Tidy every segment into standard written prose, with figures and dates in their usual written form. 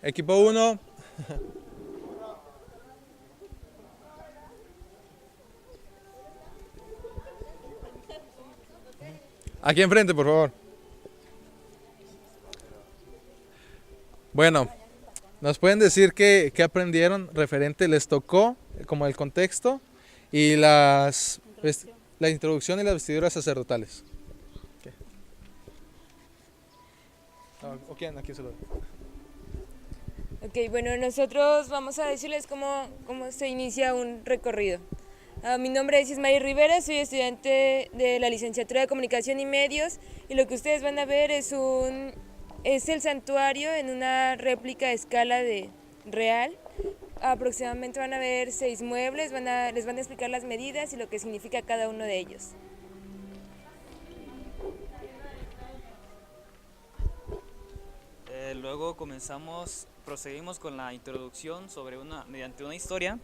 Equipo uno. Aquí enfrente, por favor. Bueno, ¿nos pueden decir qué aprendieron referente? ¿Les tocó como el contexto y la introducción y las vestiduras sacerdotales? ¿Qué? ¿O quién? Aquí se lo doy. Ok, bueno, nosotros vamos a decirles cómo se inicia un recorrido. Mi nombre es Ismael Rivera, soy estudiante de la licenciatura de Comunicación y Medios y lo que ustedes van a ver es el santuario en una réplica a escala de real. Aproximadamente van a ver 6 muebles, les van a explicar las medidas y lo que significa cada uno de ellos. Luego procedimos con la introducción mediante una historia,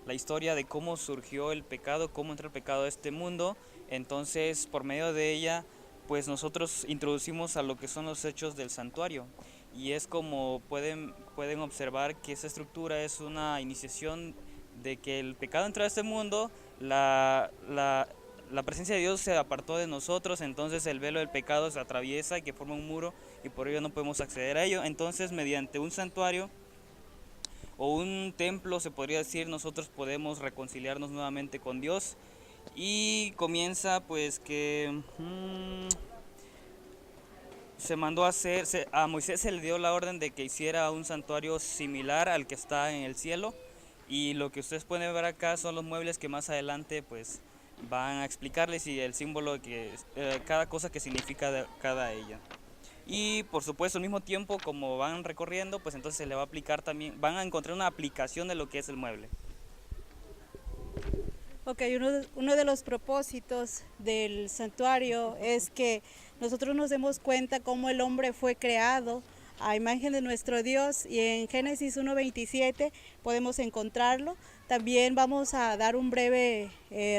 la historia de cómo surgió el pecado, cómo entró el pecado a este mundo. Entonces, por medio de ella, pues nosotros introducimos a lo que son los hechos del santuario. Y es como pueden observar que esa estructura es una iniciación de que el pecado entró a este mundo, la presencia de Dios se apartó de nosotros, entonces el velo del pecado se atraviesa y que forma un muro y por ello no podemos acceder a ello. Entonces, mediante un santuario o un templo, se podría decir, nosotros podemos reconciliarnos nuevamente con Dios. Y comienza pues que se mandó a a Moisés se le dio la orden de que hiciera un santuario similar al que está en el cielo. Y lo que ustedes pueden ver acá son los muebles que más adelante pues van a explicarles y el símbolo cada cosa que significa de cada ella. Y por supuesto al mismo tiempo como van recorriendo pues entonces se le va a aplicar también, van a encontrar una aplicación de lo que es el mueble. Ok, uno de los propósitos del santuario es que nosotros nos demos cuenta cómo el hombre fue creado a imagen de nuestro Dios y en Génesis 1:27 podemos encontrarlo. También vamos a dar un breve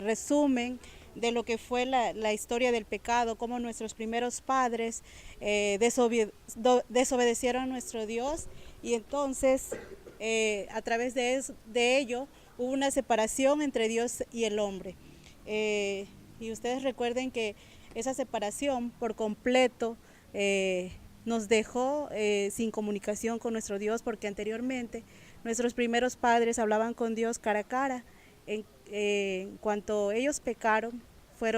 resumen de lo que fue la historia del pecado, cómo nuestros primeros padres desobedecieron a nuestro Dios y entonces a través de ello hubo una separación entre Dios y el hombre. Y ustedes recuerden que esa separación por completo nos dejó sin comunicación con nuestro Dios, porque anteriormente nuestros primeros padres hablaban con Dios cara a cara. En cuanto ellos pecaron, fue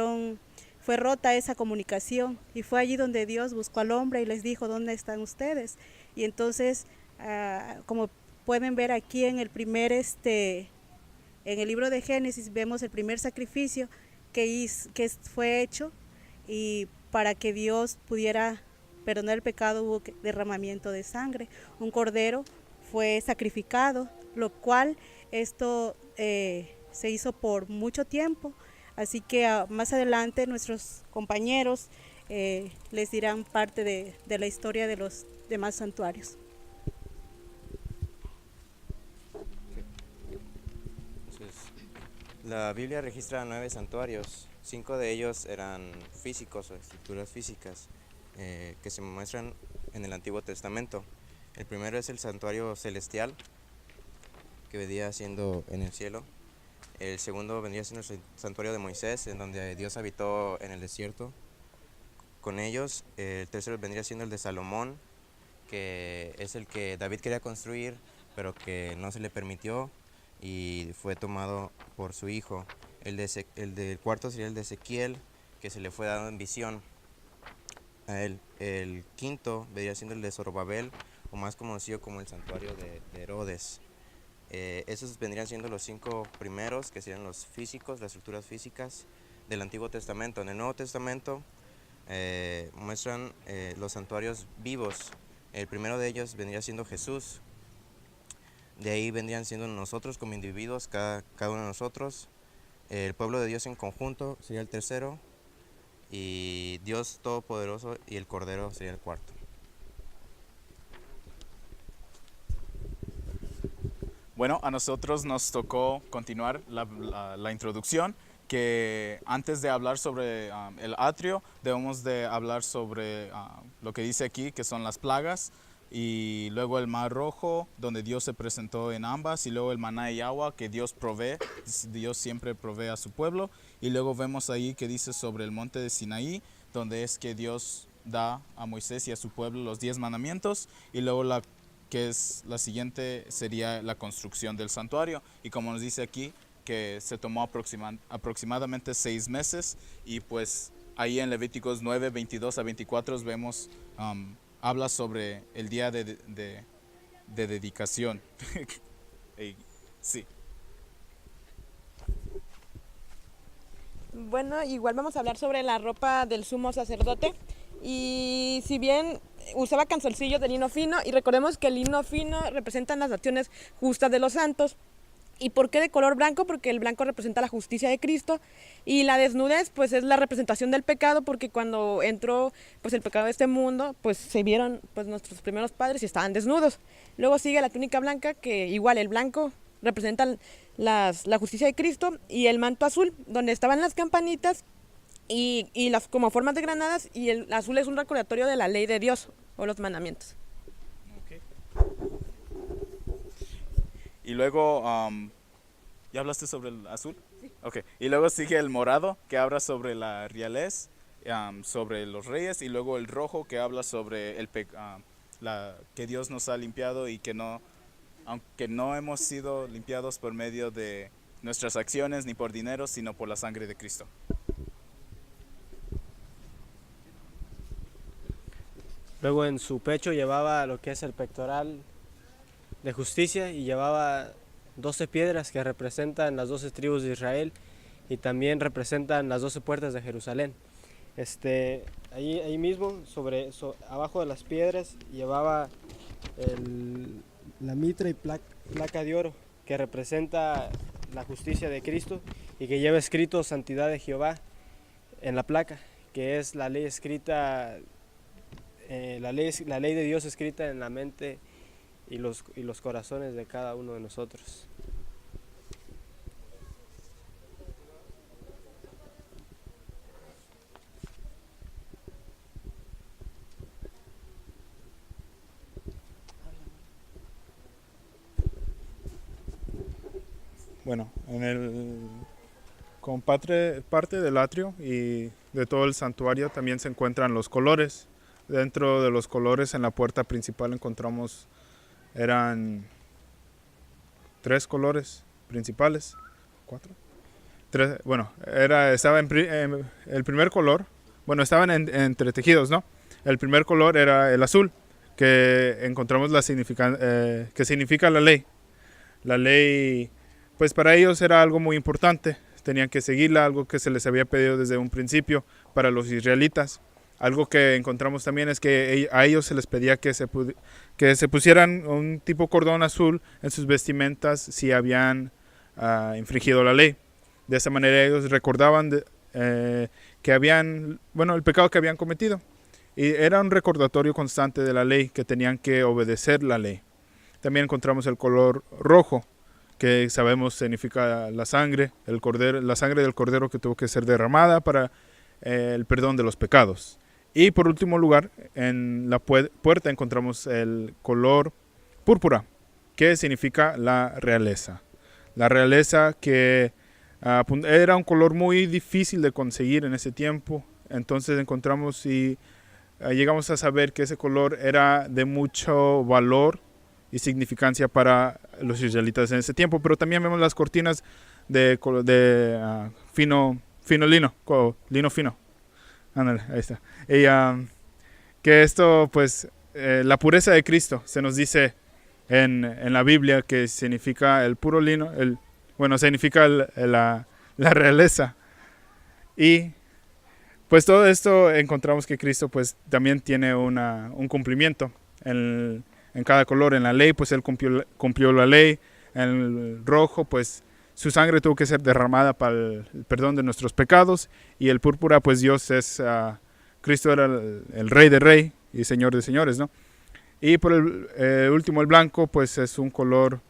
rota esa comunicación y fue allí donde Dios buscó al hombre y les dijo, ¿dónde están ustedes? Y entonces, como pueden ver aquí en el en el libro de Génesis vemos el primer sacrificio que fue hecho y para que Dios pudiera perdonar el pecado hubo derramamiento de sangre. Un cordero fue sacrificado, lo cual esto se hizo por mucho tiempo, así que más adelante nuestros compañeros les dirán parte de la historia de los demás santuarios. La Biblia registra 9 santuarios, 5 de ellos eran físicos o estructuras físicas que se muestran en el Antiguo Testamento. El primero es el santuario celestial, que vendría siendo en el cielo. El segundo vendría siendo el santuario de Moisés, en donde Dios habitó en el desierto con ellos. El tercero vendría siendo el de Salomón, que es el que David quería construir, pero que no se le permitió y fue tomado por su hijo. El del cuarto sería el de Ezequiel, que se le fue dado en visión a él. El quinto vendría siendo el de Zorobabel, o más conocido como el santuario de Herodes. Esos vendrían siendo los 5 primeros, que serían los físicos, las estructuras físicas del Antiguo Testamento. En el Nuevo Testamento muestran los santuarios vivos. El primero de ellos vendría siendo Jesús. De ahí vendrían siendo nosotros como individuos, cada uno de nosotros. El pueblo de Dios en conjunto sería el tercero. Y Dios Todopoderoso y el Cordero sería el cuarto. Bueno, a nosotros nos tocó continuar la introducción, que antes de hablar sobre el atrio, debemos de hablar sobre lo que dice aquí, que son las plagas. y luego el Mar Rojo, donde Dios se presentó en ambas, y luego el maná y agua que Dios provee, Dios siempre provee a su pueblo, y luego vemos ahí que dice sobre el monte de Sinaí, donde es que Dios da a Moisés y a su pueblo los 10 mandamientos, y luego la que es la siguiente sería la construcción del santuario, y como nos dice aquí, que se tomó aproximadamente 6 meses, y pues ahí en Levíticos 9, 22 a 24 vemos, habla sobre el día de dedicación. Sí. Bueno, igual vamos a hablar sobre la ropa del sumo sacerdote. Y si bien usaba calzoncillos de lino fino, y recordemos que el lino fino representa las acciones justas de los santos. ¿Y por qué de color blanco? Porque el blanco representa la justicia de Cristo, y la desnudez pues es la representación del pecado, porque cuando entró pues el pecado de este mundo, pues se vieron pues nuestros primeros padres y estaban desnudos. Luego sigue la túnica blanca, que igual el blanco representa la justicia de Cristo, y el manto azul, donde estaban las campanitas y las como formas de granadas, y el azul es un recordatorio de la ley de Dios o los mandamientos. Okay. Y luego, ¿ya hablaste sobre el azul? Sí. Okay. Y luego sigue el morado, que habla sobre la realeza, sobre los reyes, y luego el rojo, que habla sobre que Dios nos ha limpiado, y que no, aunque no hemos sido limpiados por medio de nuestras acciones ni por dinero, sino por la sangre de Cristo. Luego en su pecho llevaba lo que es el pectoral de justicia, y llevaba 12 piedras que representan las 12 tribus de Israel, y también representan las 12 puertas de Jerusalén. Ahí mismo, abajo de las piedras, llevaba la mitra y placa de oro, que representa la justicia de Cristo, y que lleva escrito santidad de Jehová en la placa, que es la ley escrita, la ley de Dios escrita en la mente y los corazones de cada uno de nosotros. Bueno, como parte del atrio y de todo el santuario también se encuentran los colores. Dentro de los colores, en la puerta principal encontramos, eran 3 colores principales, 4. 3, bueno, estaba el primer color, bueno, estaban entretejidos, ¿no? El primer color era el azul, que encontramos que significa la ley. La ley, pues para ellos era algo muy importante, tenían que seguirla, algo que se les había pedido desde un principio para los israelitas. Algo que encontramos también es que a ellos se les pedía que se pusieran un tipo cordón azul en sus vestimentas si habían infringido la ley. De esa manera ellos recordaban que habían, el pecado que habían cometido. Y era un recordatorio constante de la ley, que tenían que obedecer la ley. También encontramos el color rojo, que sabemos significa la sangre del cordero que tuvo que ser derramada para el perdón de los pecados. Y por último lugar, en la puerta encontramos el color púrpura, que significa la realeza. La realeza, que era un color muy difícil de conseguir en ese tiempo. Entonces encontramos y llegamos a saber que ese color era de mucho valor y significancia para los israelitas en ese tiempo. Pero también vemos las cortinas de fino lino fino. Ándale, ahí está. Y que esto, pues, la pureza de Cristo, se nos dice en la Biblia, que significa el puro lino, significa la realeza. Y pues todo esto encontramos que Cristo pues también tiene un cumplimiento en cada color. En la ley, pues Él cumplió la ley. En el rojo, pues su sangre tuvo que ser derramada para el perdón de nuestros pecados. Y el púrpura, pues Cristo era el Rey de Rey y Señor de Señores, ¿no? Y por el último, el blanco, pues es un color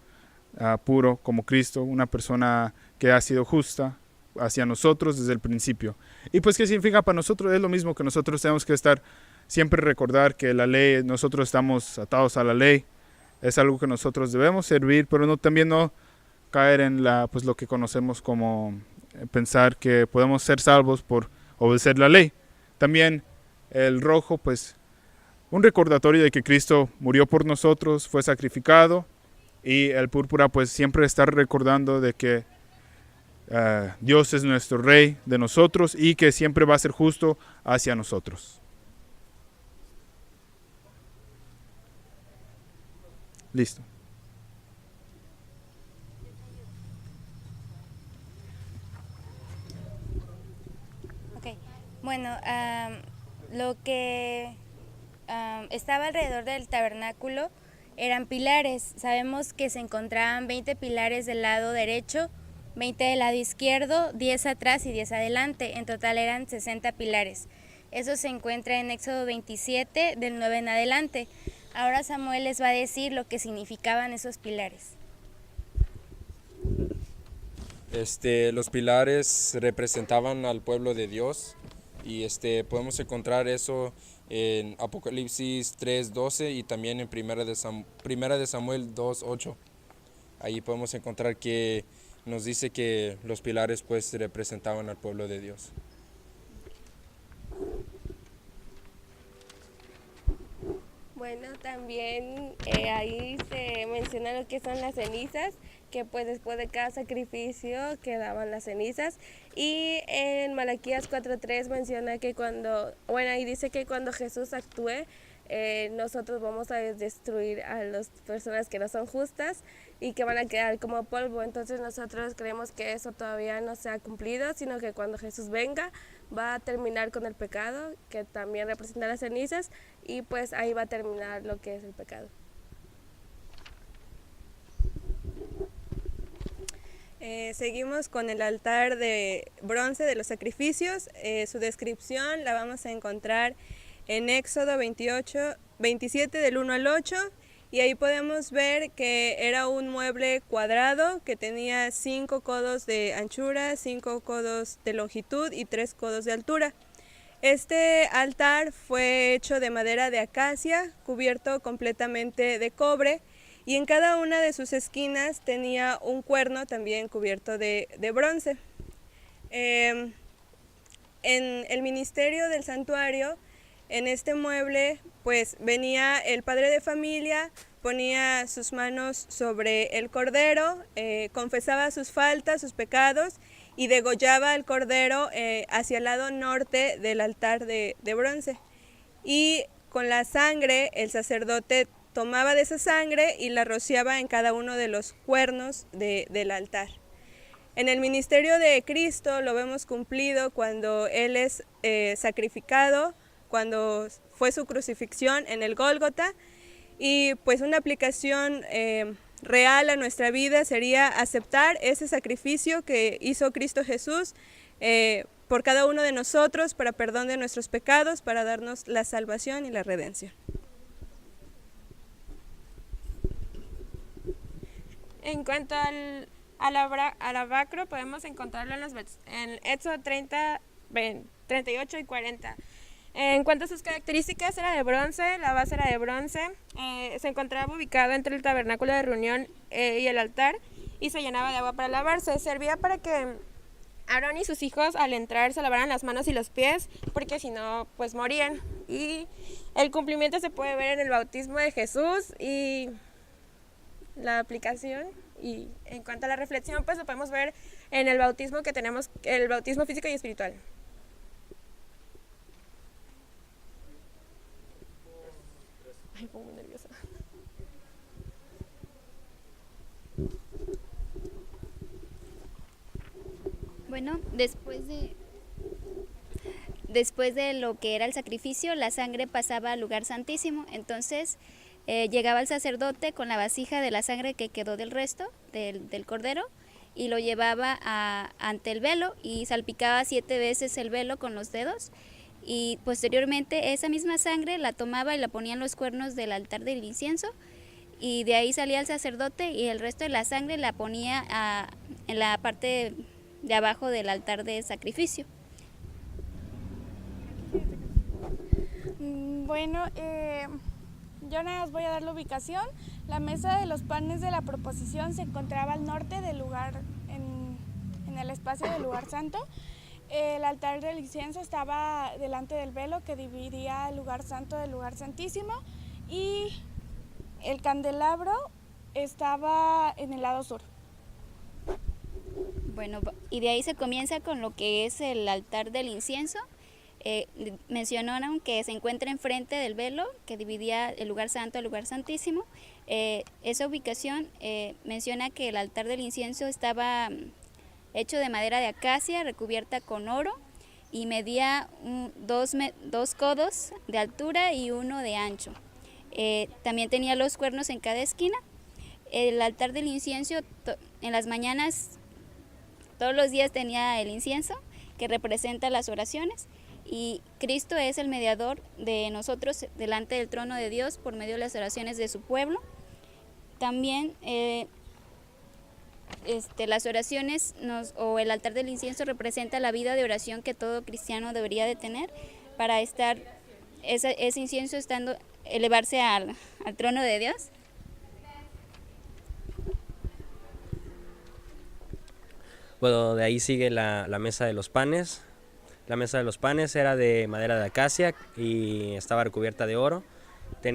puro como Cristo, una persona que ha sido justa hacia nosotros desde el principio. Y pues, ¿qué significa para nosotros? Es lo mismo que nosotros tenemos que estar siempre recordar que la ley, nosotros estamos atados a la ley, es algo que nosotros debemos servir, pero no, también no caer en pues lo que conocemos como pensar que podemos ser salvos por obedecer la ley. También el rojo, pues un recordatorio de que Cristo murió por nosotros, fue sacrificado, y el púrpura pues siempre estar recordando de que Dios es nuestro Rey de nosotros y que siempre va a ser justo hacia nosotros. Listo. Ok, bueno, lo que estaba alrededor del tabernáculo eran pilares. Sabemos que se encontraban 20 pilares del lado derecho, 20 del lado izquierdo, 10 atrás y 10 adelante. En total eran 60 pilares. Eso se encuentra en Éxodo 27, del 9 en adelante. Ahora Samuel les va a decir lo que significaban esos pilares. Los pilares representaban al pueblo de Dios y podemos encontrar eso en Apocalipsis 3:12 y también en Primera de Samuel 2:8. Ahí podemos encontrar que nos dice que los pilares pues representaban al pueblo de Dios. Bueno, también ahí se menciona lo que son las cenizas, que pues después de cada sacrificio quedaban las cenizas. Y en Malaquías 4:3 menciona que ahí dice que cuando Jesús actúe, nosotros vamos a destruir a las personas que no son justas y que van a quedar como polvo. Entonces nosotros creemos que eso todavía no se ha cumplido, sino que cuando Jesús venga va a terminar con el pecado, que también representa las cenizas, y pues ahí va a terminar lo que es el pecado. Seguimos con el altar de bronce de los sacrificios. Su descripción la vamos a encontrar en Éxodo 27 del 1 al 8, y ahí podemos ver que era un mueble cuadrado que tenía 5 codos de anchura, 5 codos de longitud y 3 codos de altura. Este altar fue hecho de madera de acacia, cubierto completamente de cobre, y en cada una de sus esquinas tenía un cuerno también cubierto de bronce. En el ministerio del santuario, en este mueble, pues venía el padre de familia, ponía sus manos sobre el cordero, confesaba sus faltas, sus pecados, y degollaba al cordero hacia el lado norte del altar de bronce. Y con la sangre, el sacerdote tomaba de esa sangre y la rociaba en cada uno de los cuernos del altar. En el ministerio de Cristo lo vemos cumplido cuando Él es sacrificado, cuando fue su crucifixión en el Gólgota, y pues una aplicación real a nuestra vida sería aceptar ese sacrificio que hizo Cristo Jesús por cada uno de nosotros para perdón de nuestros pecados, para darnos la salvación y la redención. En cuanto al lavacro, podemos encontrarlo en Éxodo 30, 38 y 40. En cuanto a sus características, era de bronce, la base era de bronce, se encontraba ubicado entre el tabernáculo de reunión y el altar, y se llenaba de agua para lavarse. Servía para que Aarón y sus hijos al entrar se lavaran las manos y los pies, porque si no, pues morían. Y el cumplimiento se puede ver en el bautismo de Jesús y la aplicación. Y en cuanto a la reflexión, pues lo podemos ver en el bautismo que tenemos, el bautismo físico y espiritual. Ay, pongo muy nerviosa. Bueno, después de lo que era el sacrificio, la sangre pasaba al lugar santísimo. Entonces llegaba el sacerdote con la vasija de la sangre que quedó del resto del cordero y lo llevaba ante el velo y salpicaba 7 veces el velo con los dedos, y posteriormente esa misma sangre la tomaba y la ponía en los cuernos del altar del incienso, y de ahí salía el sacerdote y el resto de la sangre la ponía en la parte de abajo del altar de sacrificio. Bueno, yo nada más voy a dar la ubicación. La mesa de los panes de la proposición se encontraba al norte del lugar, en el espacio del lugar santo. El altar del incienso estaba delante del velo que dividía el lugar santo del lugar santísimo, y el candelabro estaba en el lado sur. Bueno, y de ahí se comienza con lo que es el altar del incienso. Mencionaron que se encuentra enfrente del velo que dividía el lugar santo del lugar santísimo. Esa ubicación menciona que el altar del incienso estaba hecho de madera de acacia recubierta con oro y medía 2 codos de altura y 1 de ancho. También tenía los cuernos en cada esquina. El altar del incienso en las mañanas, todos los días tenía el incienso que representa las oraciones, y Cristo es el mediador de nosotros delante del trono de Dios por medio de las oraciones de su pueblo. También las oraciones o el altar del incienso representa la vida de oración que todo cristiano debería de tener para estar ese incienso elevarse al trono de Dios. Bueno, de ahí sigue la mesa de los panes. La mesa de los panes era de madera de acacia y estaba recubierta de oro. De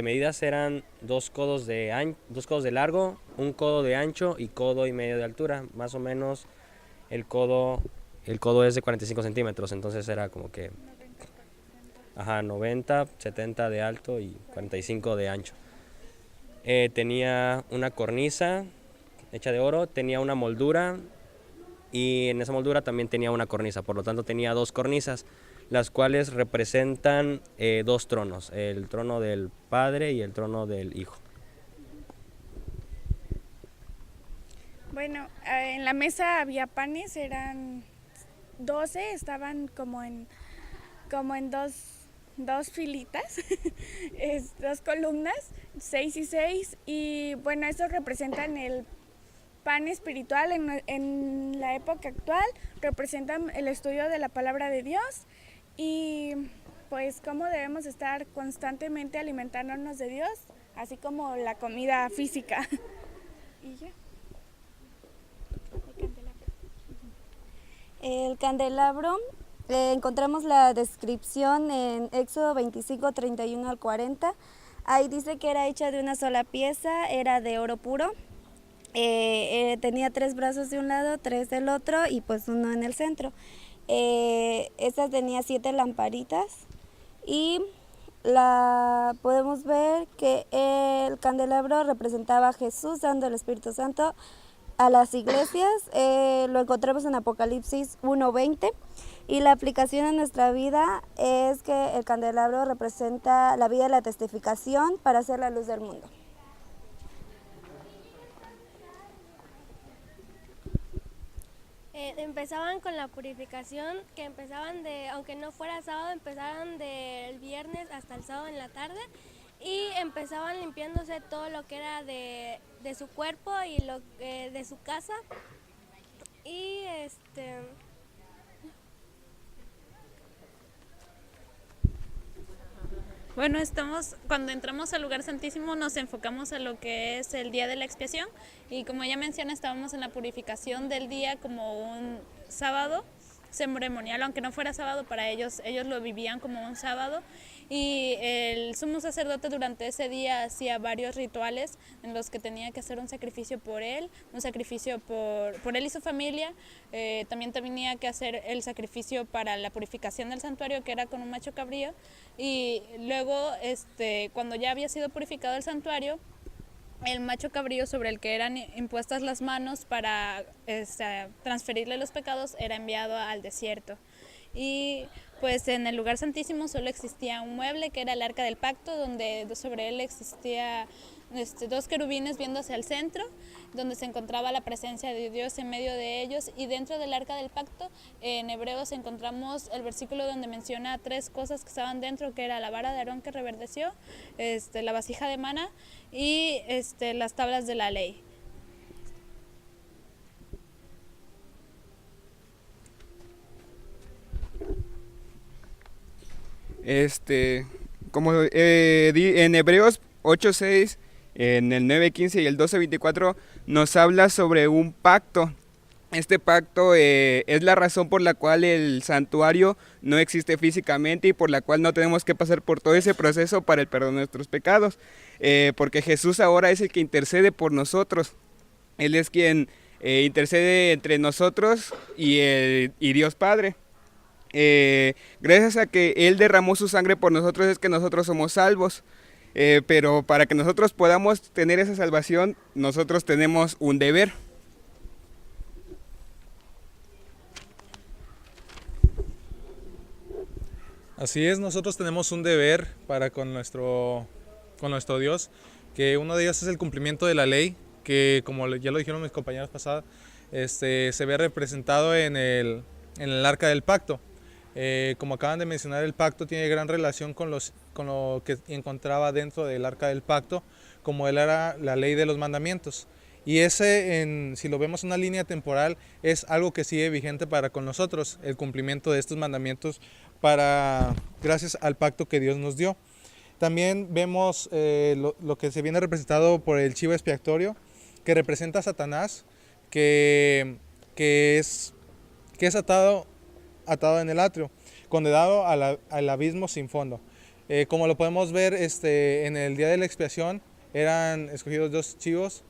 medidas eran 2 codos de largo, 1 codo de ancho y 1,5 codos de altura. Más o menos el codo es de 45 centímetros, entonces era como que 90, 70 de alto y 45 de ancho. Tenía una cornisa hecha de oro, tenía una moldura, y en esa moldura también tenía una cornisa, por lo tanto tenía 2 cornisas, las cuales representan 2 tronos, el trono del Padre y el trono del Hijo. Bueno, en la mesa había panes, eran 12, estaban como en dos filitas, 2 columnas, 6 y 6, y bueno, estos representan el pan espiritual en la época actual, representan el estudio de la palabra de Dios y pues cómo debemos estar constantemente alimentándonos de Dios, así como la comida física. Y ya. El candelabro, encontramos la descripción en Éxodo 25, 31 al 40. Ahí dice que era hecha de una sola pieza, era de oro puro. Tenía 3 brazos de un lado, 3 del otro y pues 1 en el centro. Esta tenía 7 lamparitas y podemos ver que el candelabro representaba a Jesús dando el Espíritu Santo a las iglesias. Lo encontramos en Apocalipsis 1:20, y la aplicación en nuestra vida es que el candelabro representa la vida de la testificación para ser la luz del mundo. Empezaban con la purificación, que empezaban aunque no fuera sábado, empezaban del viernes hasta el sábado en la tarde, y empezaban limpiándose todo lo que era de su cuerpo y de su casa. Y Bueno, cuando entramos al lugar santísimo nos enfocamos a lo que es el día de la expiación, y como ya mencioné, estábamos en la purificación del día como un sábado ceremonial, aunque no fuera sábado para ellos lo vivían como un sábado, y el sumo sacerdote durante ese día hacía varios rituales en los que tenía que hacer un sacrificio por él, un sacrificio por él y su familia. También tenía que hacer el sacrificio para la purificación del santuario, que era con un macho cabrío, y luego cuando ya había sido purificado el santuario, el macho cabrío sobre el que eran impuestas las manos para transferirle los pecados era enviado al desierto. Y pues en el lugar santísimo solo existía un mueble, que era el arca del pacto, donde sobre él existía 2 querubines viendo hacia el centro, donde se encontraba la presencia de Dios en medio de ellos. Y dentro del arca del pacto, en Hebreos encontramos el versículo donde menciona 3 cosas que estaban dentro, que era la vara de Aarón que reverdeció, la vasija de maná y las tablas de la ley. como en Hebreos 8:6, en el 9:15 y el 12:24 nos habla sobre un pacto. Este pacto es la razón por la cual el santuario no existe físicamente y por la cual no tenemos que pasar por todo ese proceso para el perdón de nuestros pecados, porque Jesús ahora es el que intercede por nosotros. Él es quien intercede entre nosotros y Dios Padre. Gracias a que Él derramó su sangre por nosotros es que nosotros somos salvos. Pero para que nosotros podamos tener esa salvación, nosotros tenemos un deber. Así es, nosotros tenemos un deber para con nuestro Dios, que uno de ellos es el cumplimiento de la ley, que como ya lo dijeron mis compañeros pasadas, se ve representado en el arca del pacto. Como acaban de mencionar, el pacto tiene gran relación con lo que encontraba dentro del arca del pacto, como él era la ley de los mandamientos. Y ese, si lo vemos en una línea temporal, es algo que sigue vigente para con nosotros, el cumplimiento de estos mandamientos gracias al pacto que Dios nos dio. También vemos lo que se viene representado por el chivo expiatorio, que representa a Satanás, que es atado en el atrio, condenado al abismo sin fondo. Como lo podemos ver en el día de la expiación, eran escogidos 2 chivos,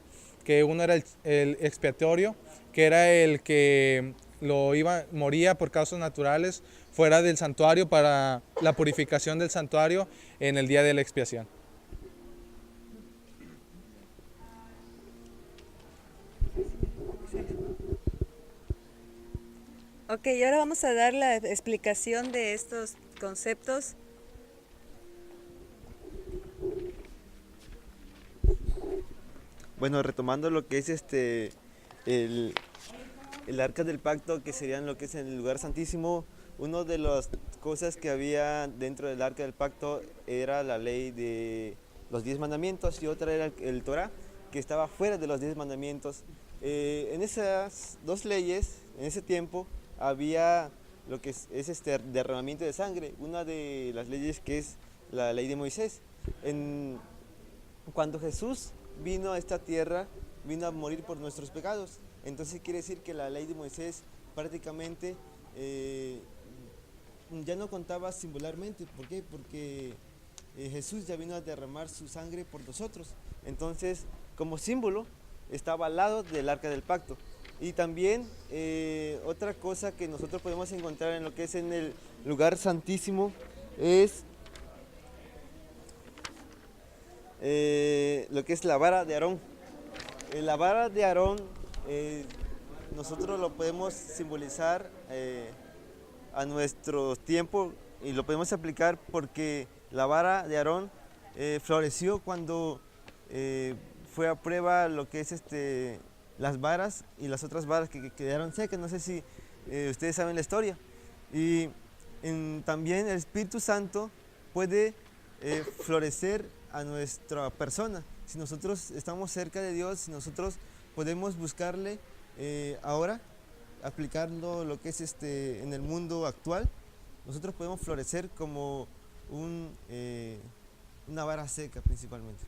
que uno era el expiatorio, que era el que moría por causas naturales fuera del santuario para la purificación del santuario en el día de la expiación. Ok, y ahora vamos a dar la explicación de estos conceptos. Bueno, retomando lo que es el arca del pacto, que serían lo que es el lugar santísimo, una de las cosas que había dentro del arca del pacto era la ley de los 10 mandamientos y otra era el Torá, que estaba fuera de los 10 mandamientos. En esas 2 leyes, en ese tiempo, había lo que es derramamiento de sangre, una de las leyes que es la ley de Moisés. Cuando Jesús vino a esta tierra, vino a morir por nuestros pecados. Entonces quiere decir que la ley de Moisés prácticamente ya no contaba singularmente. ¿Por qué? Porque Jesús ya vino a derramar su sangre por nosotros. Entonces, como símbolo, estaba al lado del arca del pacto. Y también otra cosa que nosotros podemos encontrar en lo que es en el lugar santísimo es lo que es la vara de Aarón. La vara de Aarón nosotros lo podemos simbolizar a nuestro tiempo y lo podemos aplicar porque la vara de Aarón floreció cuando fue a prueba lo que es las varas y las otras varas que quedaron secas. No sé si ustedes saben la historia. Y también el Espíritu Santo puede florecer a nuestra persona. Si nosotros estamos cerca de Dios, si nosotros podemos buscarle ahora, aplicando lo que es en el mundo actual, nosotros podemos florecer como una vara seca principalmente.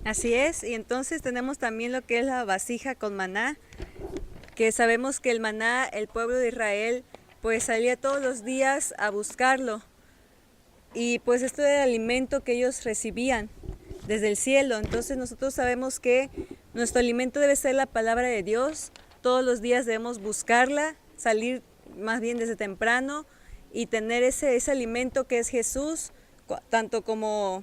Así es, y entonces tenemos también lo que es la vasija con maná, que sabemos que el maná, el pueblo de Israel, pues salía todos los días a buscarlo. Y pues esto era el alimento que ellos recibían desde el cielo. Entonces nosotros sabemos que nuestro alimento debe ser la palabra de Dios. Todos los días debemos buscarla, salir más bien desde temprano y tener ese alimento que es Jesús, tanto como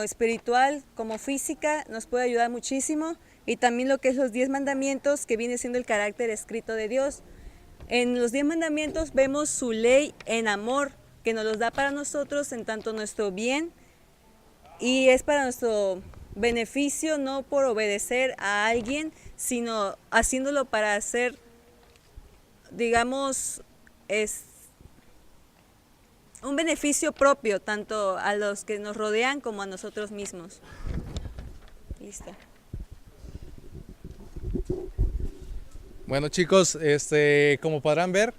espiritual, como física, nos puede ayudar muchísimo. Y también lo que es los 10 mandamientos, que viene siendo el carácter escrito de Dios. En los 10 mandamientos vemos su ley en amor, que nos los da para nosotros en tanto nuestro bien, y es para nuestro beneficio, no por obedecer a alguien, sino haciéndolo para hacer, digamos, un beneficio propio, tanto a los que nos rodean como a nosotros mismos. Listo. Bueno, chicos, como podrán ver,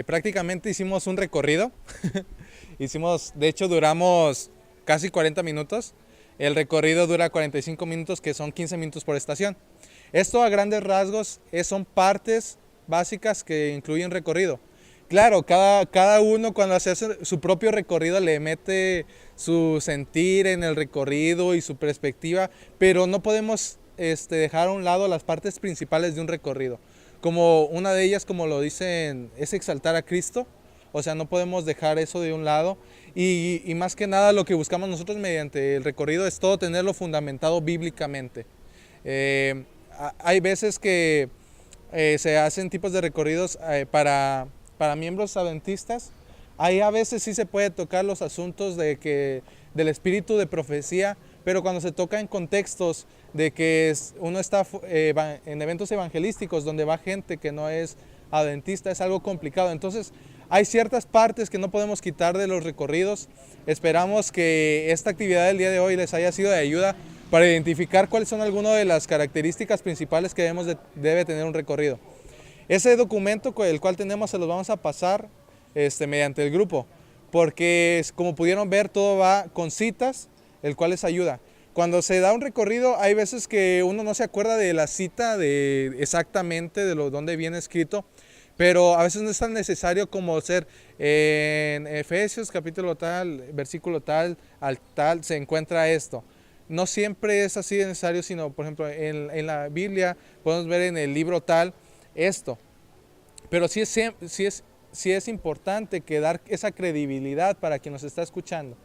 prácticamente hicimos un recorrido De hecho duramos casi 40 minutos. El recorrido dura 45 minutos, que son 15 minutos por estación. Esto a grandes rasgos son partes básicas que incluyen recorrido. Claro, cada uno cuando hace su propio recorrido le mete su sentir en el recorrido y su perspectiva, pero no podemos dejar a un lado las partes principales de un recorrido. Como una de ellas, como lo dicen, es exaltar a Cristo. O sea, no podemos dejar eso de un lado y más que nada lo que buscamos nosotros mediante el recorrido es todo tenerlo fundamentado bíblicamente. Hay veces que se hacen tipos de recorridos para miembros adventistas. Ahí a veces sí se puede tocar los asuntos del espíritu de profecía, pero cuando se toca en contextos de que uno está en eventos evangelísticos donde va gente que no es adventista, es algo complicado. Entonces hay ciertas partes que no podemos quitar de los recorridos. Esperamos que esta actividad del día de hoy les haya sido de ayuda para identificar cuáles son algunas de las características principales que debe tener un recorrido. Ese documento el cual tenemos se los vamos a pasar mediante el grupo, porque como pudieron ver todo va con citas, el cual les ayuda. Cuando se da un recorrido hay veces que uno no se acuerda de la cita exactamente de dónde viene escrito, pero a veces no es tan necesario como ser en Efesios capítulo tal, versículo tal, al tal se encuentra esto. No siempre es así de necesario, sino por ejemplo en la Biblia podemos ver en el libro tal esto. Pero sí es importante que dar esa credibilidad para quien nos está escuchando.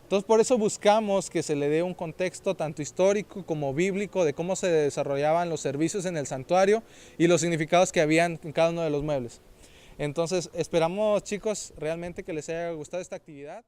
Entonces por eso buscamos que se le dé un contexto tanto histórico como bíblico de cómo se desarrollaban los servicios en el santuario y los significados que habían en cada uno de los muebles. Entonces esperamos, chicos, realmente que les haya gustado esta actividad.